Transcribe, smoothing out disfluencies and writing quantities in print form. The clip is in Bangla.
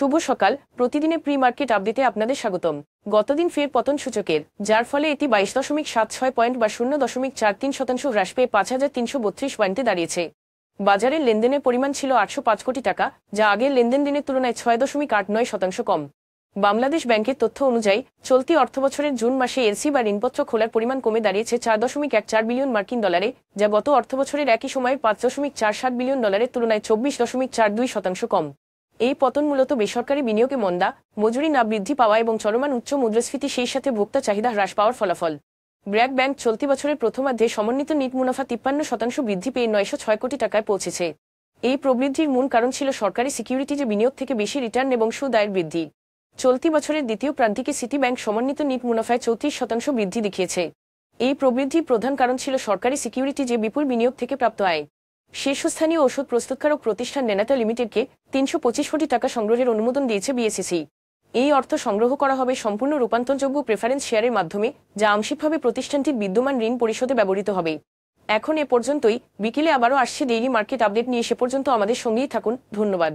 শুভ সকাল। প্রতিদিনে প্রি মার্কেট আপডেটে আপনাদের স্বাগতম। গতদিন ফের পতন সূচকের, যার ফলে এটি 22.76 পয়েন্ট বা 0.43% হ্রাস পেয়ে 5,332 পয়েন্টে দাঁড়িয়েছে। বাজারের লেনদেনের পরিমাণ ছিল 805 কোটি টাকা, যা আগের লেনদেন দিনের তুলনায় 6.89% কম। বাংলাদেশ ব্যাংকের তথ্য অনুযায়ী চলতি অর্থবছরের জুন মাসে এলসি বা ঋণপত্র খোলার পরিমাণ কমে দাঁড়িয়েছে 4.14 বিলিয়ন মার্কিন ডলারে, যা গত অর্থবছরের একই সময়ের 5.47 বিলিয়ন ডলারের তুলনায় 24.42% কম। এই পতন মূলত বেসরকারি বিনিয়োগে মন্দা, মজুরি না বৃদ্ধি পাওয়া এবং চলমান উচ্চ মুদ্রাস্ফীতি, সেই সাথে ভোক্তা চাহিদা হ্রাস পাওয়ার ফলাফল। ব্র্যাক ব্যাংক চলতি বছরের প্রথমার্ধে সমন্বিত নিট মুনাফা 53% বৃদ্ধি পেয়ে 906 কোটি টাকায় পৌঁছেছে। এই প্রবৃদ্ধির মূল কারণ ছিল সরকারি সিকিউরিটিজে বিনিয়োগ থেকে বেশি রিটার্ন এবং সুদ আয়ের বৃদ্ধি। চলতি বছরের দ্বিতীয় প্রান্তিকে সিটি ব্যাংক সমন্বিত নিট মুনাফায় 34% বৃদ্ধি দেখিয়েছে। এই প্রবৃদ্ধির প্রধান কারণ ছিল সরকারি সিকিউরিটিজে বিপুল বিনিয়োগ থেকে প্রাপ্ত আয়। শীর্ষস্থানীয় ওষুধ প্রস্তুতকারক প্রতিষ্ঠান নেনাটা লিমিটেডকে 325 কোটি টাকা সংগ্রহের অনুমোদন দিয়েছে বিএসইসি। এই অর্থ সংগ্রহ করা হবে সম্পূর্ণ রূপান্তরযোগ্য প্রেফারেন্স শেয়ারের মাধ্যমে, যা আংশিকভাবে প্রতিষ্ঠানটির বিদ্যমান ঋণ পরিশোধে ব্যবহৃত হবে। এখন এ পর্যন্তই। বিকেলে আবারও আসছে ডেইলি মার্কেট আপডেট নিয়ে, সে পর্যন্ত আমাদের সঙ্গেই থাকুন। ধন্যবাদ।